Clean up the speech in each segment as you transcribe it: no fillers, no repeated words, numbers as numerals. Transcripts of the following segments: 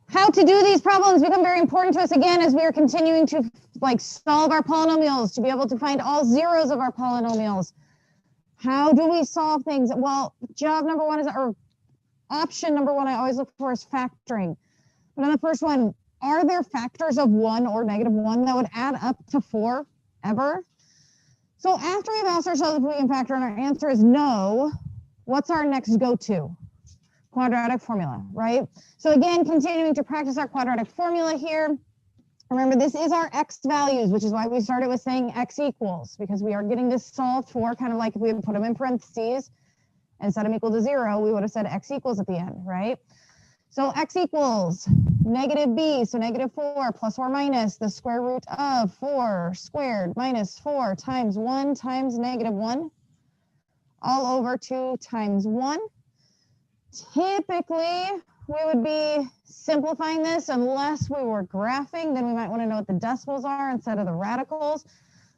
How to do these problems become very important to us again as we are continuing to solve our polynomials, to be able to find all zeros of our polynomials. How do we solve things? Well, job number one is, or option number one I always look for is factoring. But on the first one, are there factors of 1 or -1 that would add up to 4 ever? So after we've asked ourselves if we can factor and our answer is no, what's our next go-to? Quadratic formula, right? So again, continuing to practice our quadratic formula here. Remember, this is our x values, which is why we started with saying x equals, because we are getting this solved for kind of like if we would put them in parentheses and set them equal to 0, we would have said x equals at the end, right? So x equals -b, so -4 plus or minus the square root of 4 squared minus 4 times 1 times -1 all over 2 times 1. Typically, we would be simplifying this unless we were graphing, then we might want to know what the decimals are instead of the radicals.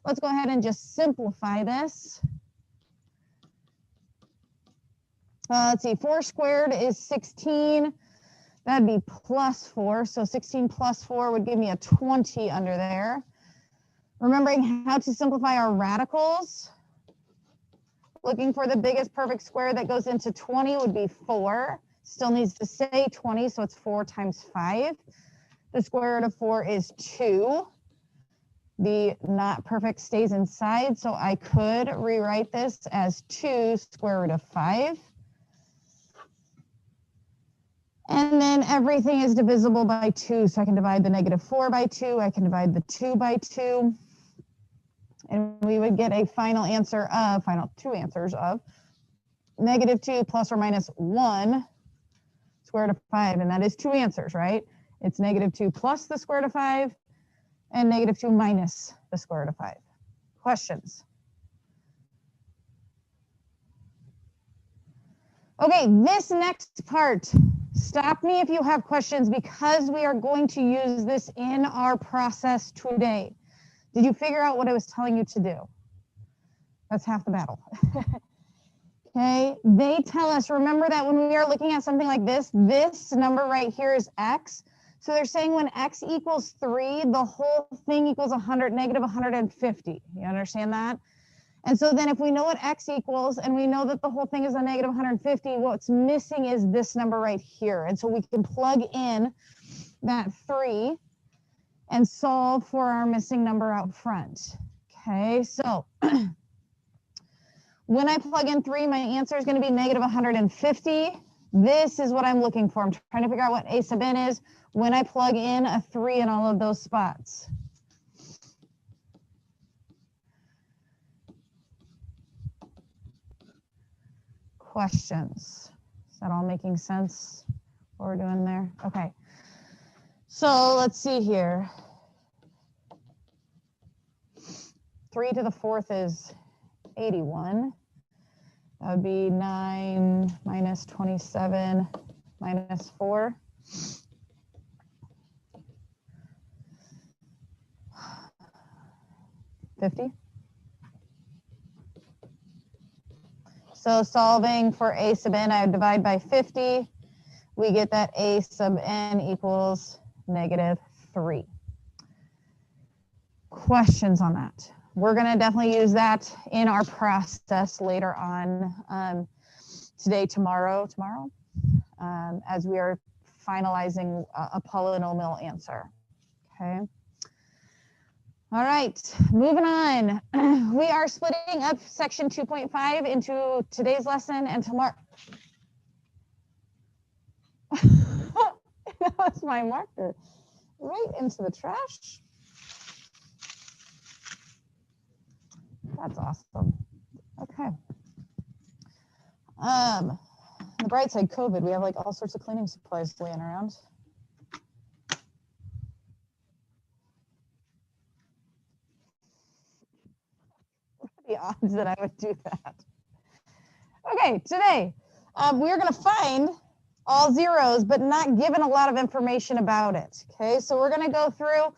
Let's go ahead and just simplify this. Let's see, 4 squared is 16. That'd be plus 4. So 16 plus 4 would give me a 20 under there. Remembering how to simplify our radicals. Looking for the biggest perfect square that goes into 20 would be 4. Still needs to say 20, so it's 4 times 5. The square root of 4 is 2. The not perfect stays inside, so I could rewrite this as 2 square root of 5. And then everything is divisible by 2, so I can divide the -4 by 2. I can divide the 2 by 2. And we would get a final answer of, final two answers of, -2 plus or minus 1 square root of 5. And that is 2 answers, right? It's -2 plus the square root of 5 and -2 minus the square root of 5. Questions? Okay, this next part, stop me if you have questions because we are going to use this in our process today. Did you figure out what I was telling you to do? That's half the battle. Okay, they tell us, remember that when we are looking at something like this, this number right here is x. So they're saying when x equals 3, the whole thing equals -150. You understand that? And so then if we know what x equals and we know that the whole thing is a -150, what's missing is this number right here. And so we can plug in that 3 and solve for our missing number out front. Okay, so when I plug in 3, my answer is going to be -150. This is what I'm looking for. I'm trying to figure out what a sub n is when I plug in a 3 in all of those spots. Questions? Is that all making sense? What we're doing there? Okay. So let's see here. 3 to the 4th is 81. That would be 9 minus 27 minus 4. $50. So solving for a sub n, I would divide by 50. We get that a sub n equals -3. Questions on that? We're going to definitely use that in our process later on today, tomorrow, as we are finalizing a polynomial answer. Okay. All right, moving on. We are splitting up section 2.5 into today's lesson and tomorrow. That was my marker. Right into the trash. That's awesome. Okay. On the bright side, COVID, we have like all sorts of cleaning supplies laying around. What are the odds that I would do that? Okay, today we're going to find all zeros, but not given a lot of information about it. Okay, so we're going to go through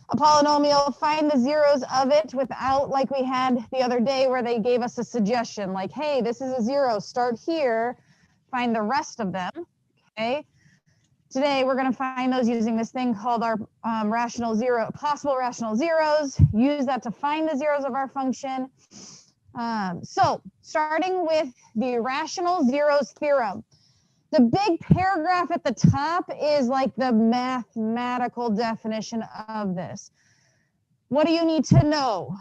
a polynomial, find the zeros of it without, like we had the other day where they gave us a suggestion like, hey, this is a 0, start here, find the rest of them. Okay, Today, we're going to find those using this thing called our possible rational zeros. Use that to find the zeros of our function. So starting with the rational zeros theorem. The big paragraph at the top is like the mathematical definition of this. What do you need to know?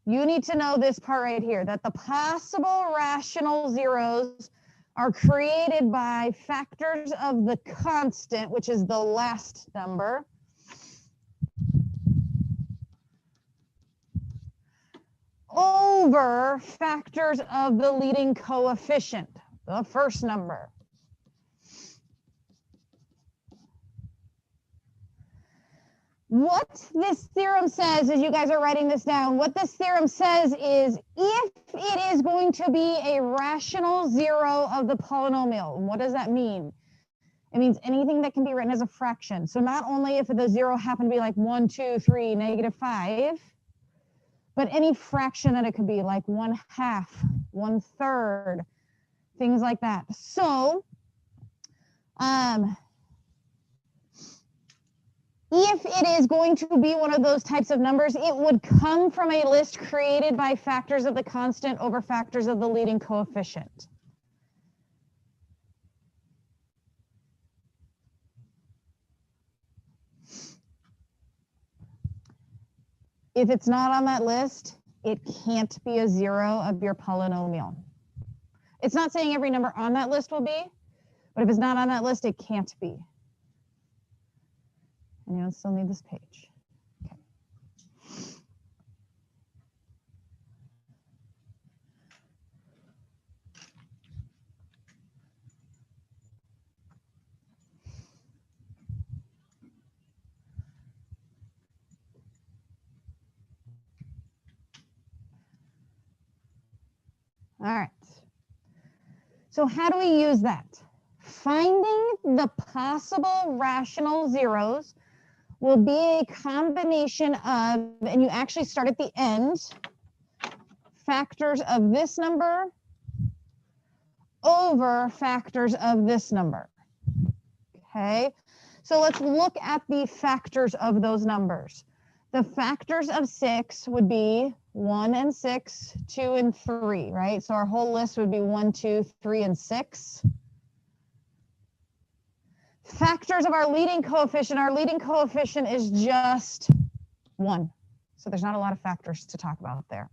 You need to know this part right here, that the possible rational zeros are created by factors of the constant, which is the last number, over factors of the leading coefficient, the first number. What this theorem says, as you guys are writing this down, what this theorem says is if it is going to be a rational zero of the polynomial, what does that mean? It means anything that can be written as a fraction. So not only if the zero happened to be like 1, 2, 3, -5, but any fraction that it could be, like 1/2, 1/3, things like that. So if it is going to be one of those types of numbers, it would come from a list created by factors of the constant over factors of the leading coefficient. If it's not on that list, it can't be a zero of your polynomial. It's not saying every number on that list will be, but if it's not on that list, it can't be. Anyone still need this page? Okay. All right. So how do we use that? Finding the possible rational zeros will be a combination of, and you actually start at the end, factors of this number over factors of this number. Okay, so let's look at the factors of those numbers. The factors of 6 would be 1 and 6, 2 and 3, right? So our whole list would be 1, 2, 3, and 6. Factors of our leading coefficient is just 1. So there's not a lot of factors to talk about there.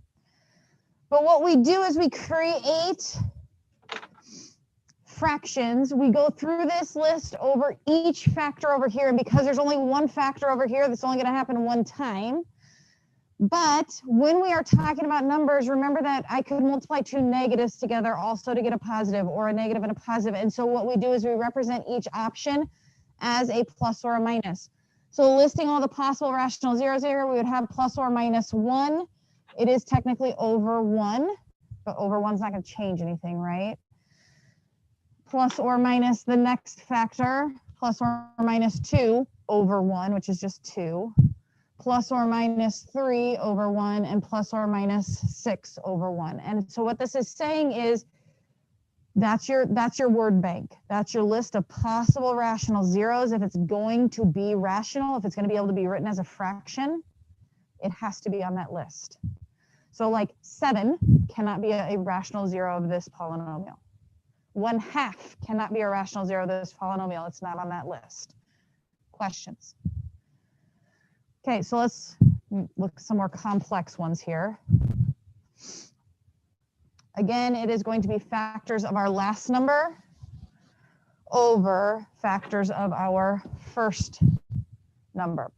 But what we do is we create fractions. We go through this list over each factor over here. And because there's only one factor over here, that's only going to happen one time. But when we are talking about numbers, remember that I could multiply two negatives together also to get a positive, or a negative and a positive. And so what we do is we represent each option as a plus or a minus. So listing all the possible rational zeros here, we would have plus or minus 1. It is technically over 1, but over 1 is not going to change anything, right? Plus or minus the next factor, plus or minus 2 over 1, which is just 2. Plus or minus 3 over 1, and plus or minus 6 over 1. And so what this is saying is that's your word bank. That's your list of possible rational zeros. If it's going to be rational, if it's going to be able to be written as a fraction, it has to be on that list. So like 7 cannot be a rational zero of this polynomial. 1/2 cannot be a rational zero of this polynomial. It's not on that list. Questions? Okay, so let's look at some more complex ones here. Again, it is going to be factors of our last number over factors of our first number.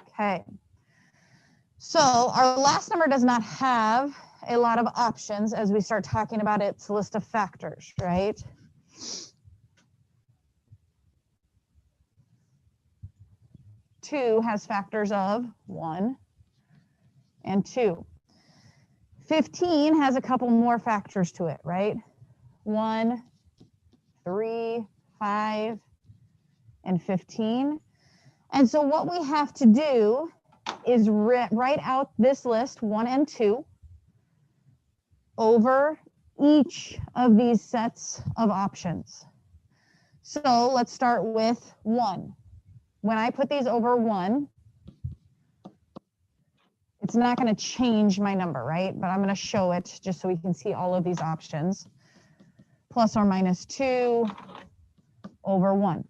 Okay, so our last number does not have a lot of options as we start talking about its list of factors, right? Two has factors of 1 and 2. 15 has a couple more factors to it, right? 1, 3, 5, and 15. And so what we have to do is write out this list, 1 and 2, over each of these sets of options. So let's start with 1. When I put these over 1, it's not going to change my number, right? But I'm going to show it just so we can see all of these options. Plus or minus 2 over 1.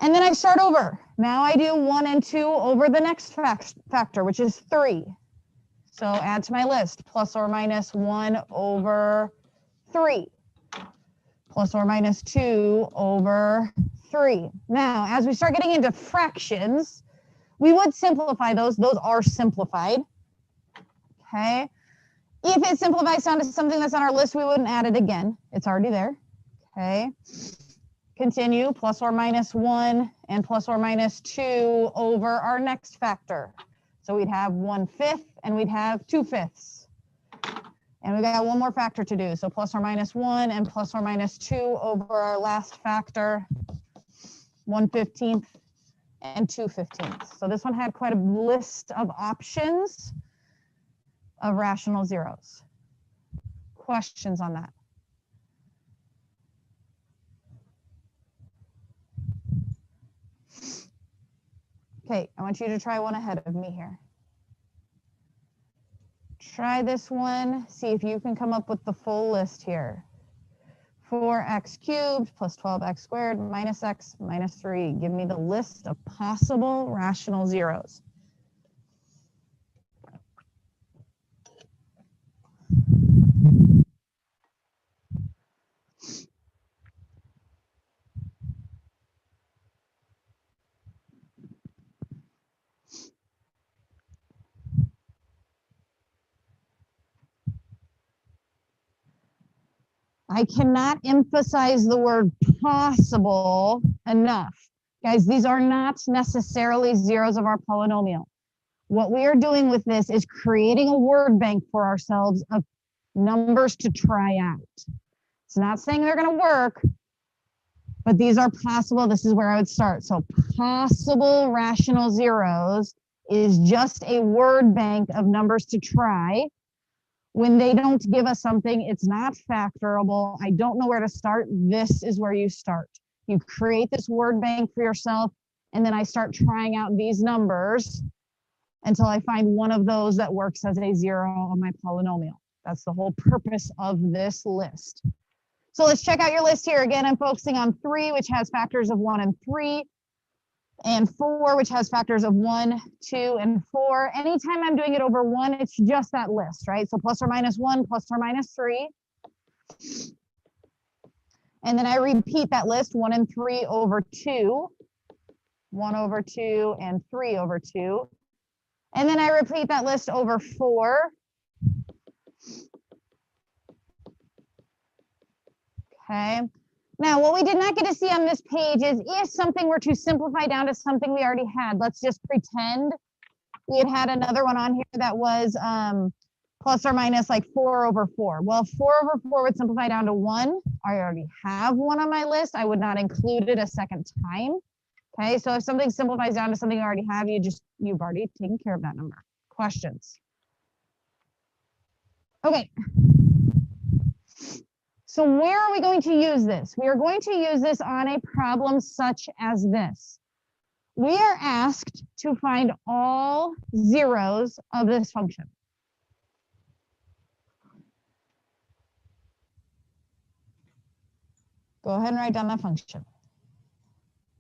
And then I start over. Now I do 1 and 2 over the next factor, which is 3. So add to my list, plus or minus 1 over 3. Plus or minus 2 over 3. Now, as we start getting into fractions, we would simplify those. Those are simplified. Okay. If it simplifies down to something that's on our list, we wouldn't add it again. It's already there. Okay. Continue, plus or minus 1 and plus or minus 2 over our next factor. So we'd have 1/5 and we'd have 2/5. And we got one more factor to do. So plus or minus 1 and plus or minus 2 over our last factor, 1/15 and 2/15. So this one had quite a list of options of rational zeros. Questions on that? Okay, I want you to try one ahead of me here. Try this one, see if you can come up with the full list here. 4x cubed plus 12x squared minus x minus 3. Give me the list of possible rational zeros. I cannot emphasize the word possible enough. Guys, these are not necessarily zeros of our polynomial. What we are doing with this is creating a word bank for ourselves of numbers to try out. It's not saying they're going to work, but these are possible. This is where I would start. So possible rational zeros is just a word bank of numbers to try. When they don't give us something, it's not factorable. I don't know where to start. This is where you start. You create this word bank for yourself, and then I start trying out these numbers until I find one of those that works as a zero on my polynomial. That's the whole purpose of this list. So let's check out your list here. Again, I'm focusing on 3, which has factors of 1 and 3. And 4, which has factors of 1, 2, and 4. Anytime I'm doing it over 1, it's just that list, right? So plus or minus 1, plus or minus 3. And then I repeat that list, 1 and 3 over 2, 1 over 2, and 3 over 2. And then I repeat that list over 4. Okay. Now, what we did not get to see on this page is if something were to simplify down to something we already had, let's just pretend we had another one on here that was plus or minus like 4 over 4. Well, 4 over 4 would simplify down to 1. I already have 1 on my list. I would not include it a second time. Okay, so if something simplifies down to something you already have, you've already taken care of that number. Questions? Okay. So where are we going to use this? We are going to use this on a problem such as this. We are asked to find all zeros of this function. Go ahead and write down that function.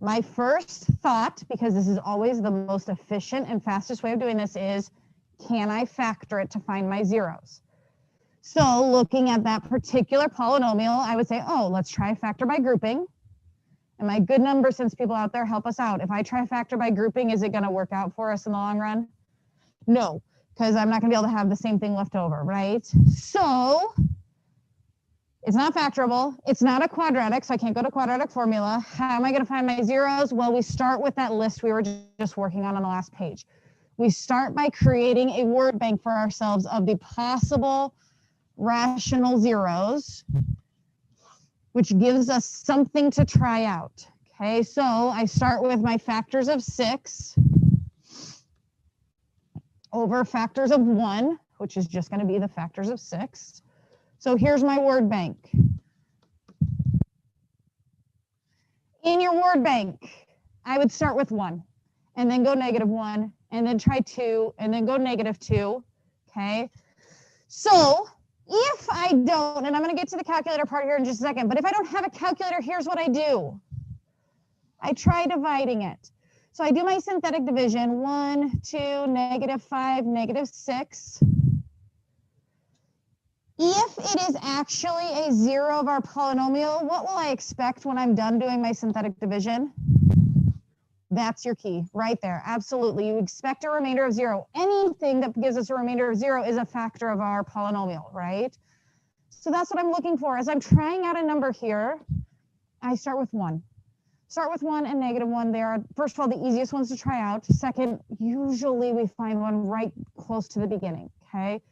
My first thought, because this is always the most efficient and fastest way of doing this, is can I factor it to find my zeros? So looking at that particular polynomial, I would say, oh, let's try factor by grouping. And my good number sense people out there, help us out. If I try factor by grouping, is it going to work out for us in the long run? No, because I'm not going to be able to have the same thing left over, right? So it's not factorable. It's not a quadratic, so I can't go to quadratic formula. How am I going to find my zeros? Well, we start with that list we were just working on the last page. We start by creating a word bank for ourselves of the possible rational zeros, which gives us something to try out. Okay, so I start with my factors of 6 over factors of 1, which is just going to be the factors of 6. So here's my word bank. in your word bank, I would start with 1 and then go -1 and then try 2 and then go -2, okay? So if I don't, and I'm going to get to the calculator part here in just a second, but if I don't have a calculator, here's what I do. I try dividing it. So I do my synthetic division, 1, 2, -5, -6. If it is actually a 0 of our polynomial, what will I expect when I'm done doing my synthetic division? That's your key right there. Absolutely. You expect a remainder of 0. Anything that gives us a remainder of 0 is a factor of our polynomial, right? So that's what I'm looking for. As I'm trying out a number here, I start with 1. Start with 1 and -1. They are, first of all, the easiest ones to try out. Second, usually we find one right close to the beginning, okay?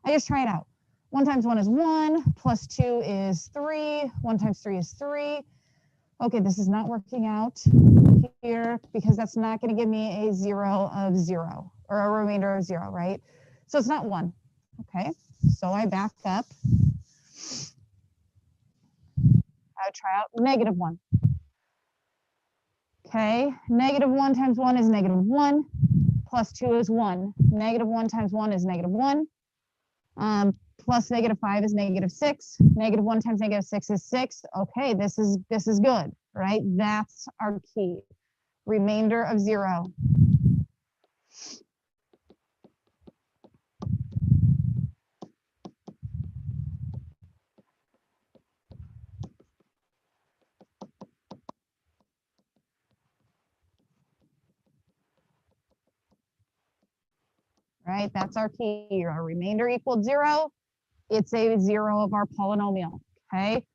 I just try it out. 1 times 1 is 1, plus 2 is 3, 1 times 3 is 3. Okay, this is not working out here because that's not going to give me a 0 of 0 or a remainder of 0, right? So it's not 1. Okay, so I back up. I would try out -1. Okay, -1 times 1 is -1, plus 2 is 1. -1 times 1 is -1. Plus -5 is -6. -1 times -6 is 6. Okay, this is good, right? That's our key. Remainder of 0. Right, that's our key. Our remainder equals 0. It's a 0 of our polynomial, okay?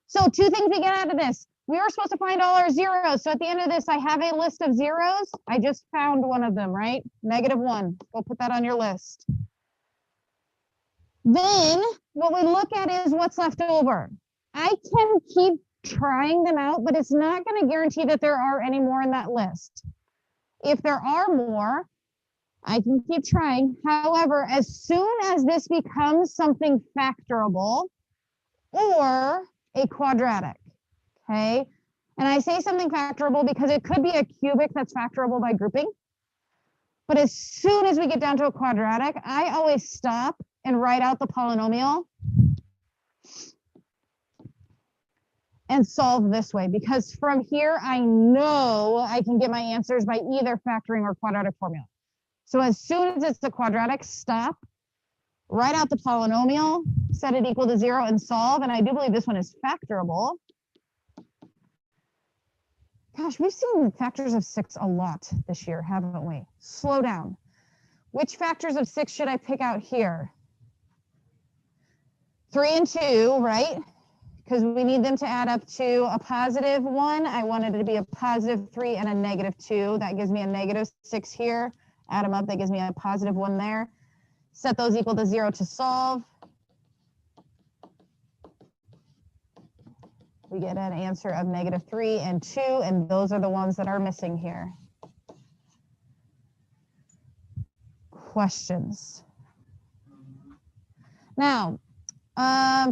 So 2 things we get out of this. We were supposed to find all our zeros. So at the end of this, I have a list of zeros. I just found one of them, right? -1. Go put that on your list. Then what we look at is what's left over. I can keep trying them out, but it's not going to guarantee that there are any more in that list. If there are more, I can keep trying. However, as soon as this becomes something factorable or a quadratic, okay? And I say something factorable because it could be a cubic that's factorable by grouping. But as soon as we get down to a quadratic, I always stop and write out the polynomial and solve this way, because from here, I know I can get my answers by either factoring or quadratic formula. So as soon as it's the quadratic, stop, write out the polynomial, set it equal to 0 and solve. And I do believe this one is factorable. Gosh, we've seen factors of 6 a lot this year, haven't we? Slow down. Which factors of 6 should I pick out here? 3 and 2, right? Because we need them to add up to a +1. I wanted it to be a +3 and a -2. That gives me a -6 here. Add them up, that gives me a +1 there. Set those equal to 0 to solve. We get an answer of -3 and 2, and those are the ones that are missing here. Questions? Now,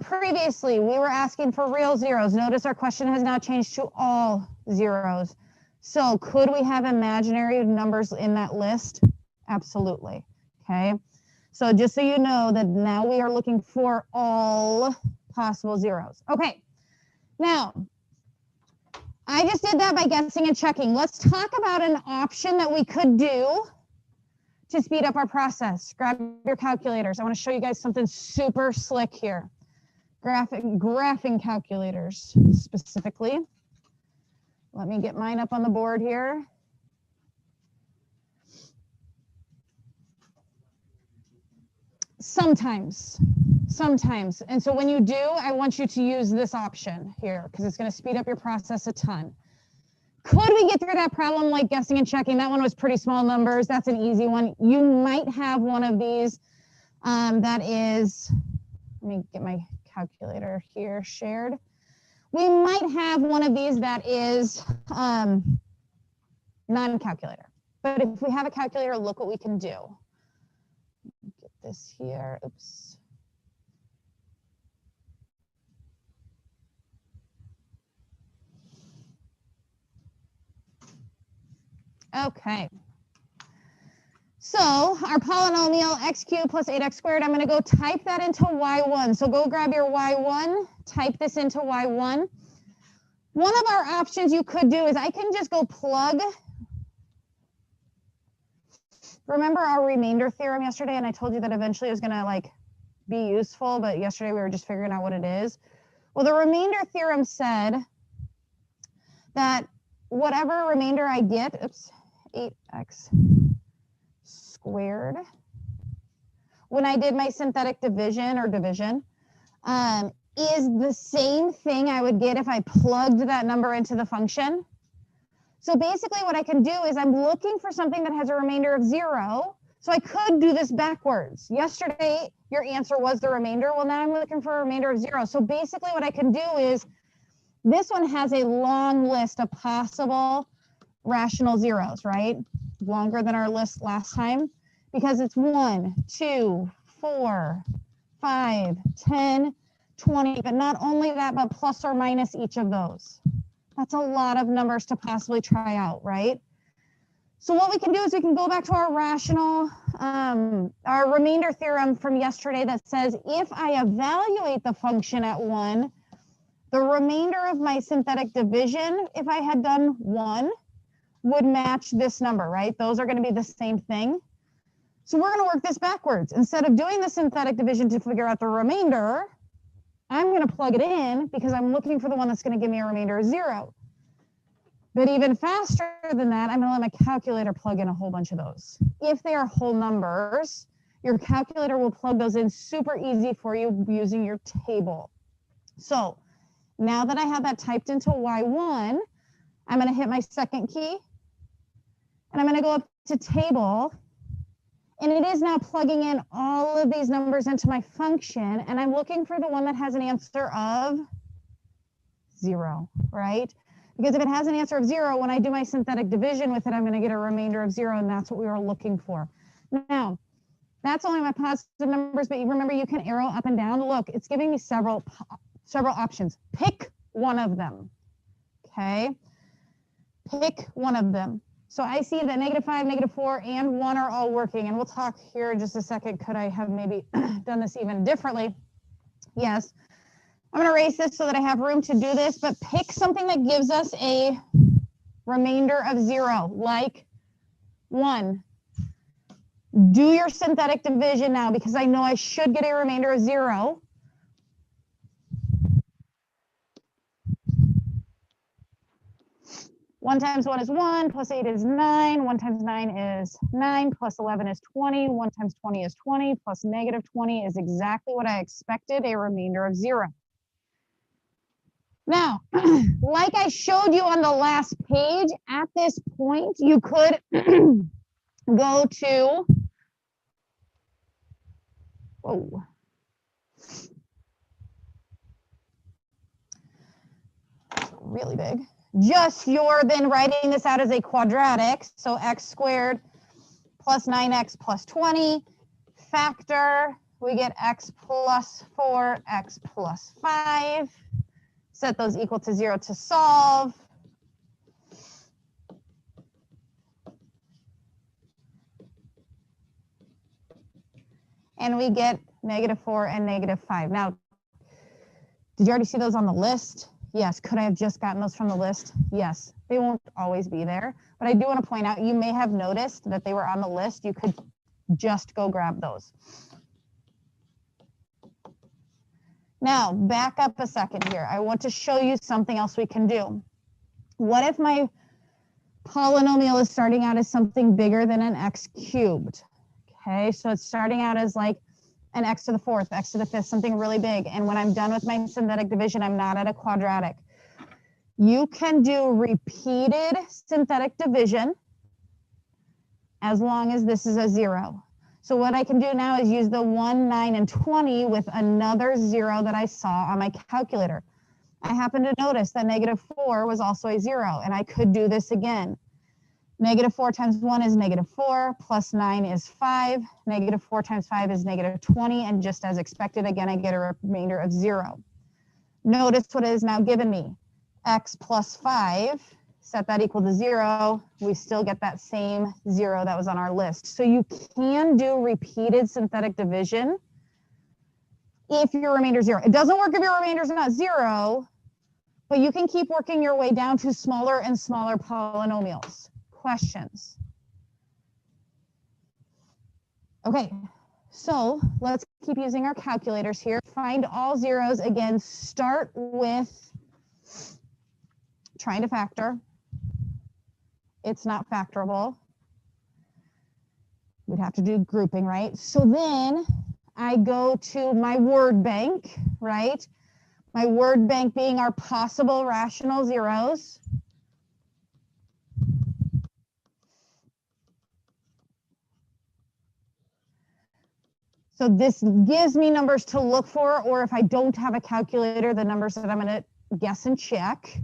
previously we were asking for real zeros. Notice our question has now changed to all zeros. So could we have imaginary numbers in that list? Absolutely. Okay. So just so you know that now we are looking for all possible zeros. Okay. Now, I just did that by guessing and checking. Let's talk about an option that we could do to speed up our process. Grab your calculators. I want to show you guys something super slick here. Graphing calculators specifically. Let me get mine up on the board here. Sometimes. And so when you do, I want you to use this option here because it's going to speed up your process a ton. Could we get through that problem like guessing and checking? That one was pretty small numbers. That's an easy one. You might have one of these that is, let me get my calculator here shared. We might have one of these that is non-calculator. But if we have a calculator, look what we can do. Get this here. Oops. Okay. So our polynomial x cubed plus 8x squared, I'm going to go type that into y1. So go grab your y1, type this into y1. One of our options you could do is I can just go plug. Remember our remainder theorem yesterday, and I told you that eventually it was going to like be useful, but yesterday we were just figuring out what it is. Well, the remainder theorem said that whatever remainder I get, oops, 8x squared, when I did my synthetic division or division, is the same thing I would get if I plugged that number into the function. So basically what I can do is I'm looking for something that has a remainder of 0. So I could do this backwards. Yesterday, your answer was the remainder. Well, now I'm looking for a remainder of 0. So basically what I can do is this one has a long list of possible rational zeros, right? Longer than our list last time because it's 1, 2, 4, 5, 10, 20, but not only that, but plus or minus each of those. That's a lot of numbers to possibly try out, right? So what we can do is we can go back to our rational, our remainder theorem from yesterday that says if I evaluate the function at 1, the remainder of my synthetic division, if I had done 1, would match this number, right? Those are going to be the same thing. So we're going to work this backwards. Instead of doing the synthetic division to figure out the remainder, I'm going to plug it in because I'm looking for the one that's going to give me a remainder of 0. But even faster than that, I'm going to let my calculator plug in a whole bunch of those. If they are whole numbers, your calculator will plug those in super easy for you using your table. So now that I have that typed into y1, I'm going to hit my second key, and I'm going to go up to table. And it is now plugging in all of these numbers into my function, and I'm looking for the one that has an answer of 0, right? Because if it has an answer of 0, when I do my synthetic division with it, I'm going to get a remainder of 0, and that's what we were looking for. Now, that's only my positive numbers, but you remember you can arrow up and down. Look, it's giving me several options. Pick one of them, okay? Pick one of them. So I see that -5, -4, and 1 are all working. And we'll talk here in just a second. Could I have maybe done this even differently? Yes. I'm going to erase this so that I have room to do this, but pick something that gives us a remainder of 0, like 1. Do your synthetic division now because I know I should get a remainder of 0. 1 times 1 is 1, plus 8 is 9, 1 times 9 is 9, plus 11 is 20, 1 times 20 is 20, plus -20 is exactly what I expected, a remainder of 0. Now, like I showed you on the last page, at this point, you could go to, whoa. Really big. Just you're then writing this out as a quadratic. So x squared plus 9x plus 20. Factor, we get x plus 4, x plus 5. Set those equal to 0 to solve. And we get -4 and -5. Now, did you already see those on the list? Yes. Could I have just gotten those from the list? Yes. They won't always be there. But I do want to point out, you may have noticed that they were on the list. You could just go grab those. Now, back up a second here. I want to show you something else we can do. What if my polynomial is starting out as something bigger than an x cubed? Okay, so it's starting out as like an x to the 4th, x to the 5th, something really big. And when I'm done with my synthetic division, I'm not at a quadratic. You can do repeated synthetic division as long as this is a 0. So what I can do now is use the 1, 9, and 20 with another 0 that I saw on my calculator. I happen to notice that -4 was also a 0, and I could do this again. -4 times 1 is -4, plus 9 is 5, -4 times 5 is -20, and just as expected, again, I get a remainder of 0. Notice what it has now given me. X plus 5, set that equal to 0, we still get that same 0 that was on our list. So you can do repeated synthetic division if your remainder is 0. It doesn't work if your remainder is not 0, but you can keep working your way down to smaller and smaller polynomials. Questions? Okay, so let's keep using our calculators here. Find all zeros. Again, start with trying to factor. It's not factorable. We'd have to do grouping, right? So then I go to my word bank, right? My word bank being our possible rational zeros. So this gives me numbers to look for, or if I don't have a calculator, the numbers that I'm going to guess and check.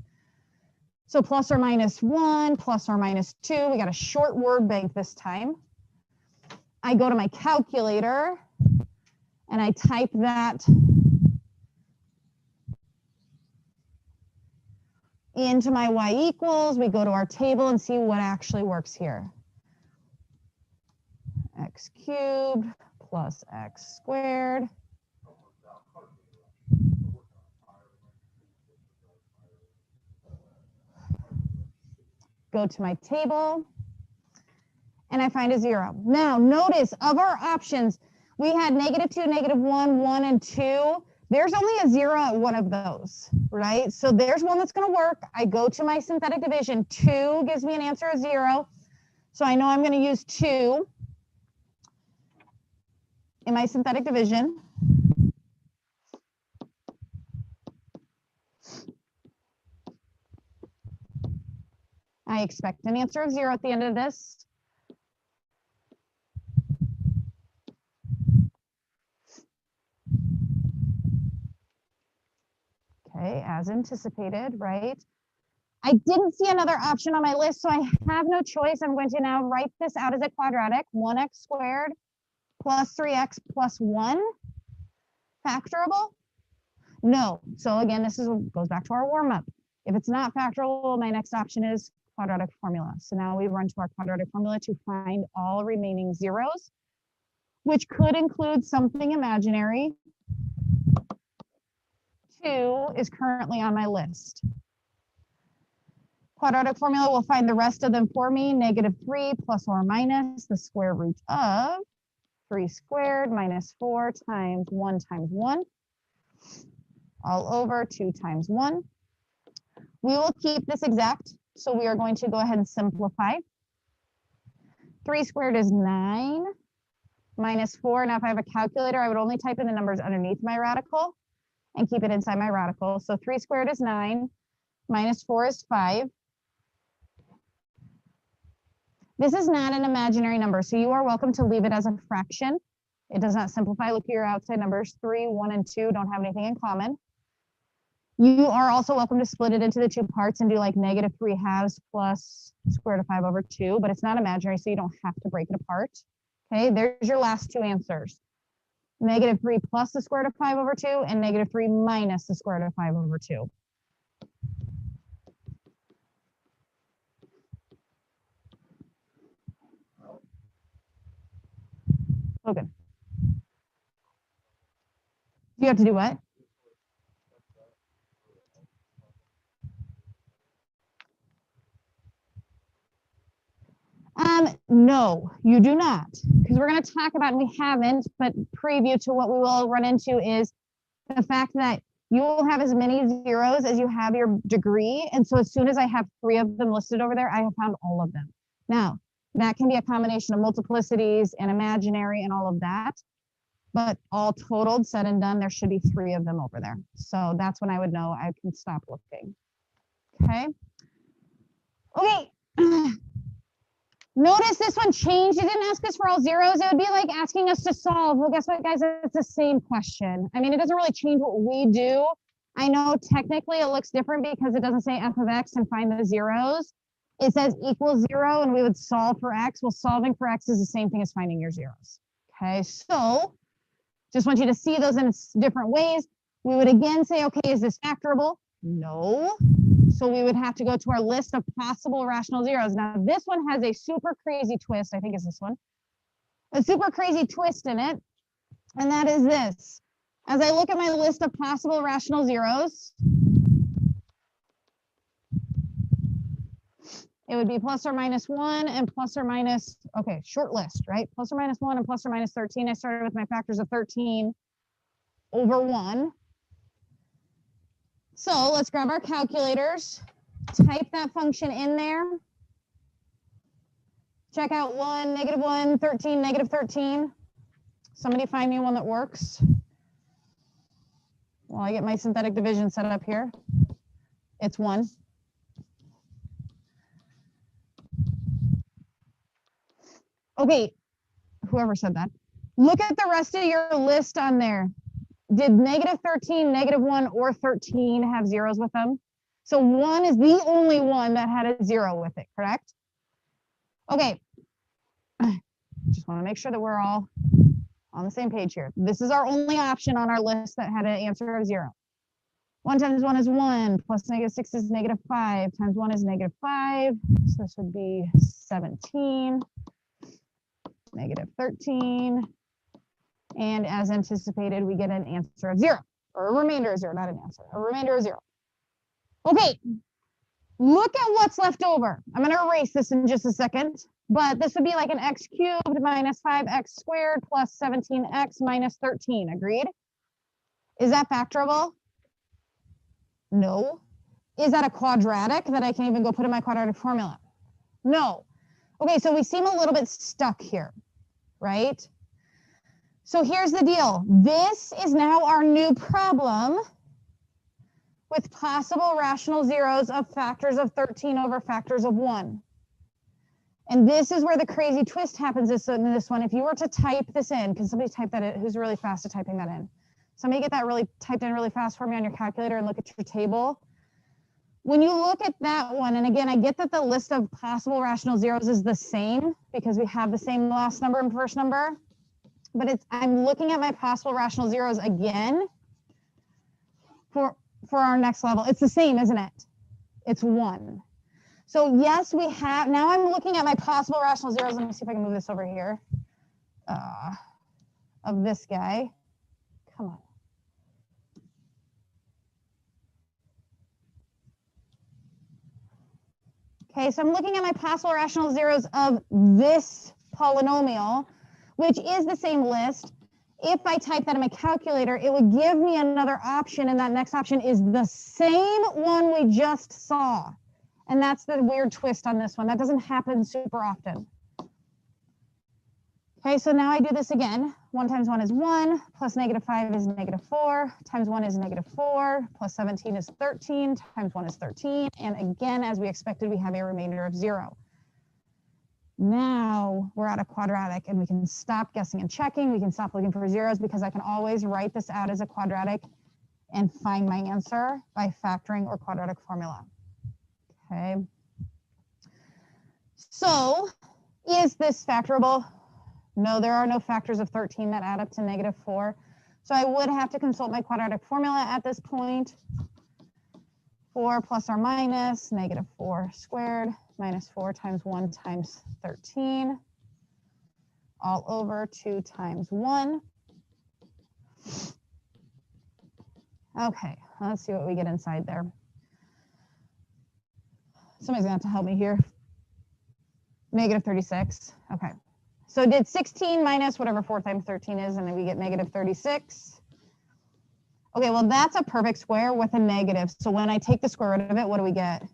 So plus or minus 1, plus or minus 2. We got a short word bank this time. I go to my calculator and I type that into my y equals. We go to our table and see what actually works here. X cubed plus x squared. Go to my table and I find a 0. Now notice of our options, we had -2, -1, 1, and 2. There's only a 0 at one of those, right? So there's one that's going to work. I go to my synthetic division. 2 gives me an answer of 0. So I know I'm going to use 2 in my synthetic division. I expect an answer of 0 at the end of this. Okay, as anticipated, right? I didn't see another option on my list, so I have no choice. I'm going to now write this out as a quadratic. 1x squared plus 3x plus 1. Factorable? No. So again, this goes back to our warm-up. If it's not factorable, my next option is quadratic formula. So now we run to our quadratic formula to find all remaining zeros, which could include something imaginary. 2 is currently on my list. Quadratic formula will find the rest of them for me. -3 plus or minus the square root of 3 squared minus 4 times 1 times 1, all over 2 times 1. We will keep this exact, so we are going to go ahead and simplify. 3 squared is 9 minus 4. Now if I have a calculator, I would only type in the numbers underneath my radical and keep it inside my radical. So 3 squared is 9, minus 4 is 5. This is not an imaginary number, so you are welcome to leave it as a fraction. It does not simplify. Look at your outside numbers. 3, 1, and 2 don't have anything in common. You are also welcome to split it into the two parts and do like -3 halves plus square root of 5 over 2, but it's not imaginary, so you don't have to break it apart. Okay, there's your last two answers. -3 plus the square root of 5 over 2 and -3 minus the square root of 5 over 2. Okay. You have to do what? No, you do not, because we're going to talk about, and we haven't, but preview to what we will run into is the fact that you will have as many zeros as you have your degree. And so as soon as I have 3 of them listed over there, I have found all of them. Now, that can be a combination of multiplicities and imaginary and all of that. But all totaled, said and done, there should be 3 of them over there. So that's when I would know I can stop looking. Okay. Okay. Notice this one changed. It didn't ask us for all zeros. It would be like asking us to solve. Well, guess what, guys? It's the same question. I mean, it doesn't really change what we do. I know technically it looks different because it doesn't say f of x and find the zeros. It says equals 0 and we would solve for x. Well, solving for x is the same thing as finding your zeros. Okay, so just want you to see those in different ways. We would again say, okay, is this factorable? No. So we would have to go to our list of possible rational zeros. Now this one has a super crazy twist. I think it's this one. A super crazy twist in it. And that is this. As I look at my list of possible rational zeros, it would be plus or minus 1 and plus or minus, okay, short list, right? Plus or minus 1 and plus or minus 13. I started with my factors of 13 over 1. So let's grab our calculators, type that function in there. Check out 1, negative 1, 13, negative 13. Somebody find me one that works. While I get my synthetic division set up here. It's 1. Okay, whoever said that. Look at the rest of your list on there. Did negative 13, negative 1, or 13 have zeros with them? So 1 is the only one that had a 0 with it, correct? Okay, just want to make sure that we're all on the same page here. This is our only option on our list that had an answer of 0. 1 times 1 is 1, plus negative 6 is negative 5, times 1 is negative 5, so this would be 17, negative 13, and as anticipated, we get an answer of 0, or a remainder of 0, not an answer, a remainder of 0. Okay, look at what's left over. I'm going to erase this in just a second, but this would be like an x cubed minus 5x squared plus 17x minus 13, agreed? Is that factorable? No. Is that a quadratic that I can even go put in my quadratic formula? No. Okay, so we seem a little bit stuck here, right? So here's the deal. This is now our new problem with possible rational zeros of factors of 13 over factors of 1. And this is where the crazy twist happens in this one. If you were to type this in, can somebody type that in? Who's really fast at typing that in? Somebody get that really typed in really fast for me on your calculator and look at your table. When you look at that one, and again, I get that the list of possible rational zeros is the same because we have the same last number and first number, but I'm looking at my possible rational zeros again for our next level. It's the same, isn't it? It's 1. So yes, we have, now I'm looking at my possible rational zeros. Let me see if I can move this over here. Of this guy. Come on. Okay, so I'm looking at my possible rational zeros of this polynomial, which is the same list. If I type that in my calculator, it would give me another option, and that next option is the same one we just saw. And that's the weird twist on this one. That doesn't happen super often. Okay, so now I do this again. 1 times 1 is 1, plus negative 5 is negative 4, times 1 is negative 4, plus 17 is 13, times 1 is 13. And again, as we expected, we have a remainder of 0. Now we're at a quadratic, and we can stop guessing and checking. We can stop looking for zeros because I can always write this out as a quadratic and find my answer by factoring or quadratic formula. Okay. So is this factorable? No, there are no factors of 13 that add up to negative 4. So I would have to consult my quadratic formula at this point. 4 plus or minus negative 4 squared minus 4 times 1 times 13 all over 2 times 1. Okay, let's see what we get inside there. Somebody's gonna have to help me here. Negative 36, okay. So did 16 minus whatever 4 times 13 is, and then we get negative 36. Okay, well, that's a perfect square with a negative. So when I take the square root of it, what do we get?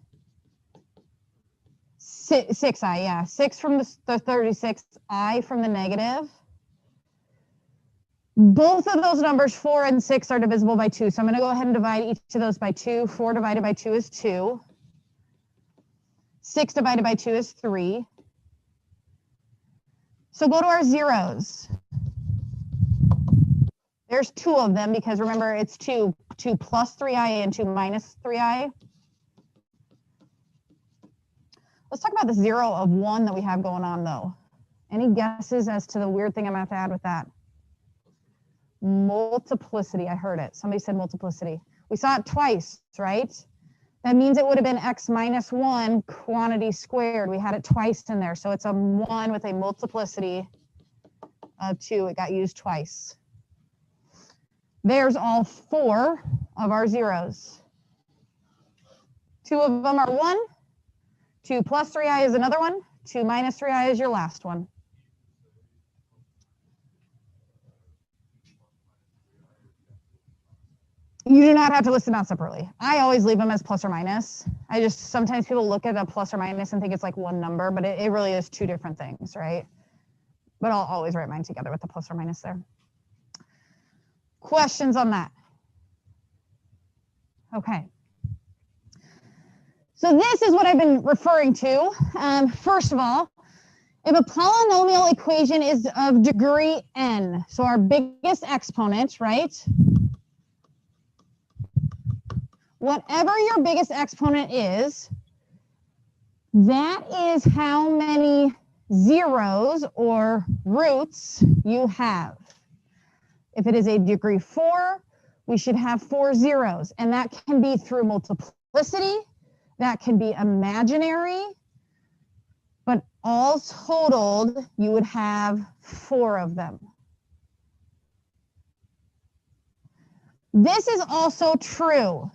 6i, yeah. 6 from the 36, I from the negative. Both of those numbers, 4 and 6, are divisible by 2. So I'm going to go ahead and divide each of those by 2. 4 divided by 2 is 2. 6 divided by 2 is 3. So go to our zeros. There's 2 of them because remember it's 2 plus 3i and 2 minus 3i. Let's talk about the 0 of 1 that we have going on though. Any guesses as to the weird thing I'm gonna have to add with that? Multiplicity, I heard it. Somebody said multiplicity. We saw it twice, right? That means it would have been x minus 1 quantity squared. We had it twice in there. So it's a 1 with a multiplicity of 2. It got used twice. There's all 4 of our zeros. 2 of them are 1. 2 plus 3i is another one. 2 minus 3i is your last one. You do not have to list them out separately. I always leave them as plus or minus. Sometimes people look at a plus or minus and think it's like one number, but it really is 2 different things, right? But I'll always write mine together with the plus or minus there. Questions on that? Okay. So this is what I've been referring to. First of all, if a polynomial equation is of degree n, so our biggest exponent, right? Whatever your biggest exponent is, that is how many zeros or roots you have. If it is a degree 4, we should have 4 zeros, and that can be through multiplicity, that can be imaginary, but all totaled, you would have 4 of them. This is also true.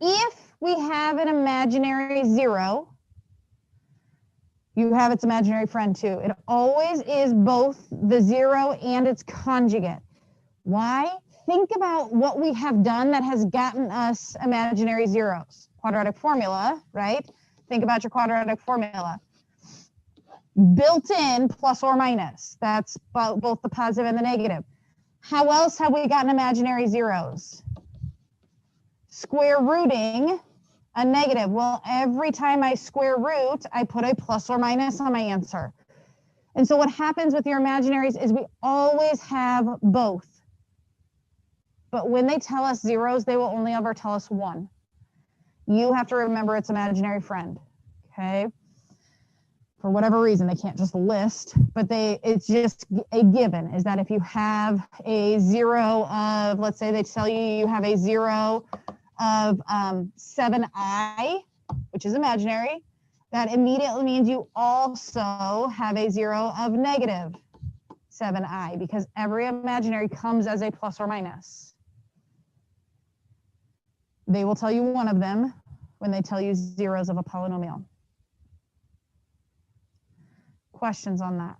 If we have an imaginary 0, you have its imaginary friend too. It always is both the 0 and its conjugate. Why? Think about what we have done that has gotten us imaginary zeros. Quadratic formula, right? Think about your quadratic formula. Built in plus or minus. That's both the positive and the negative. How else have we gotten imaginary zeros? Square rooting a negative. Well, every time I square root, I put a plus or minus on my answer. And so what happens with your imaginaries is we always have both. But when they tell us zeros, they will only ever tell us 1. You have to remember its imaginary friend, okay? For whatever reason, they can't just list, but it's just a given, is that if you have a 0 of, let's say they tell you have a 0 of 7i, which is imaginary, that immediately means you also have a 0 of negative 7i, because every imaginary comes as a plus or minus. They will tell you one of them when they tell you zeros of a polynomial. Questions on that?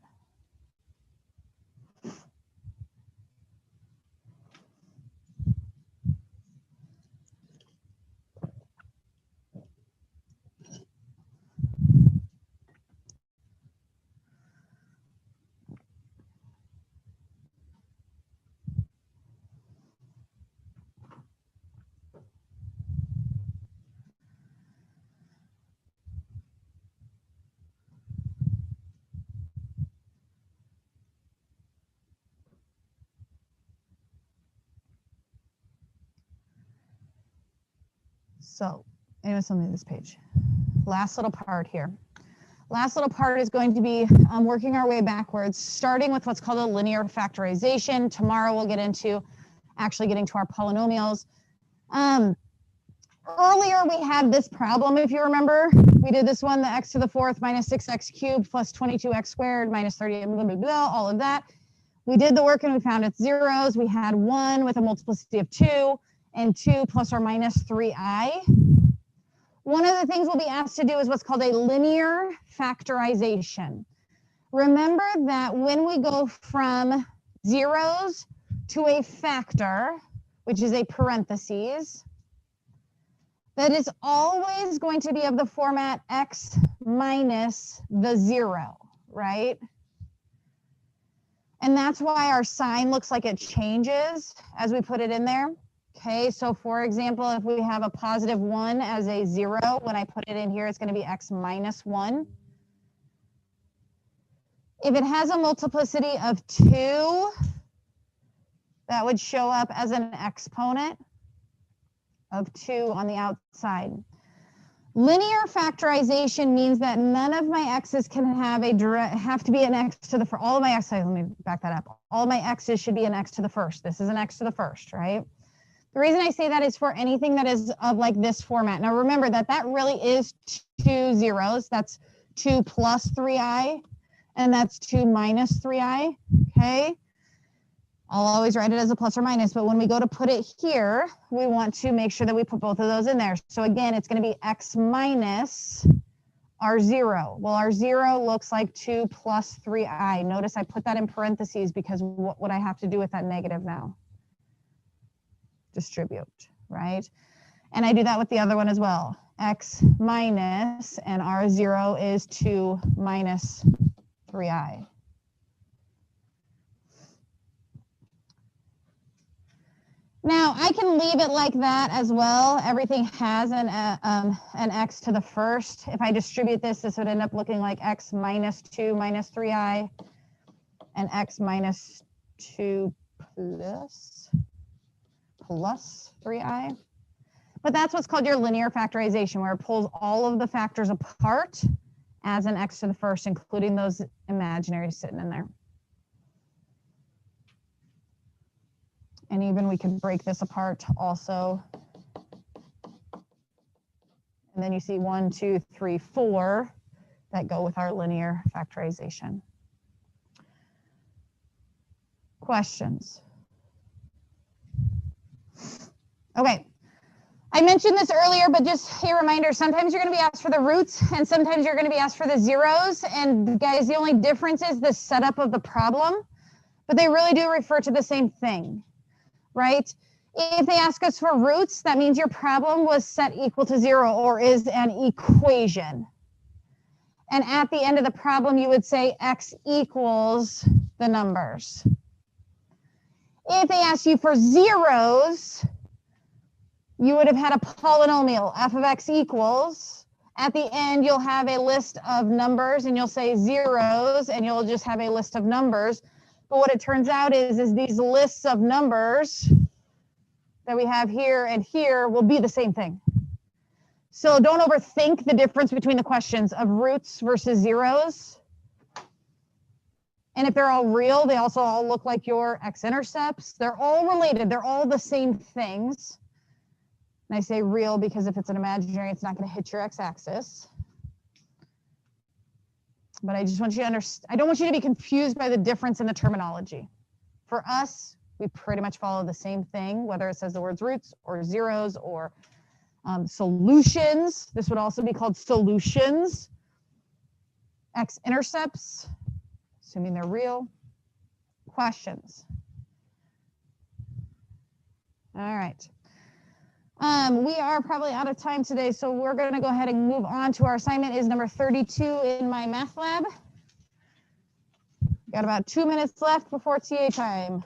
So, anyways, something this page. Last little part here. Last little part is going to be working our way backwards, starting with what's called a linear factorization. Tomorrow we'll get into actually getting to our polynomials. Earlier we had this problem, if you remember. We did this one, the x to the 4th minus 6x cubed plus 22x squared minus 30, blah, blah, blah, all of that. We did the work and we found its zeros. We had 1 with a multiplicity of 2 and 2 plus or minus 3i. One of the things we'll be asked to do is what's called a linear factorization. Remember that when we go from zeros to a factor, which is a parentheses, that is always going to be of the format x minus the 0, right? And that's why our sign looks like it changes as we put it in there. Okay, so for example, if we have a positive 1 as a 0, when I put it in here, it's going to be x minus 1. If it has a multiplicity of 2, that would show up as an exponent of 2 on the outside. Linear factorization means that none of my x's can have to be an x to the first. All of my x's, let me back that up. All of my x's should be an x to the first. This is an x to the first, right? The reason I say that is for anything that is of like this format. Now remember that that really is 2 zeros. That's 2 plus 3i, and that's 2 minus 3i, okay? I'll always write it as a plus or minus, but when we go to put it here, we want to make sure that we put both of those in there. So again, it's going to be x minus our 0. Well, our 0 looks like 2 plus 3i. Notice I put that in parentheses because what would I have to do with that negative now? Distribute, right? And I do that with the other one as well. X minus, and our 0 is 2 minus 3i. Now, I can leave it like that as well. Everything has an x to the first. If I distribute this, this would end up looking like x minus 2 minus 3i and x minus 2 plus 3i. But that's what's called your linear factorization, where it pulls all of the factors apart as an x to the first, including those imaginaries sitting in there. And even we could break this apart also. And then you see 1, 2, 3, 4 that go with our linear factorization. Questions? Okay. I mentioned this earlier, but just a reminder, sometimes you're going to be asked for the roots and sometimes you're going to be asked for the zeros. And guys, the only difference is the setup of the problem, but they really do refer to the same thing. Right? If they ask us for roots, that means your problem was set equal to 0 or is an equation. And at the end of the problem, you would say x equals the numbers. If they ask you for zeros, you would have had a polynomial, f of x equals. At the end, you'll have a list of numbers and you'll say zeros and you'll just have a list of numbers. But what it turns out is these lists of numbers that we have here and here will be the same thing. So don't overthink the difference between the questions of roots versus zeros. And if they're all real, they also all look like your x-intercepts. They're all related. They're all the same things. And I say real because if it's an imaginary, it's not going to hit your x-axis. But I just want you to understand, I don't want you to be confused by the difference in the terminology. For us, we pretty much follow the same thing, whether it says the words roots or zeros or solutions. This would also be called solutions. X-intercepts, assuming they're real. Questions? All right. We are probably out of time today, so we're going to go ahead and move on to our assignment. Is number 32 in my math lab. Got about 2 minutes left before TA time.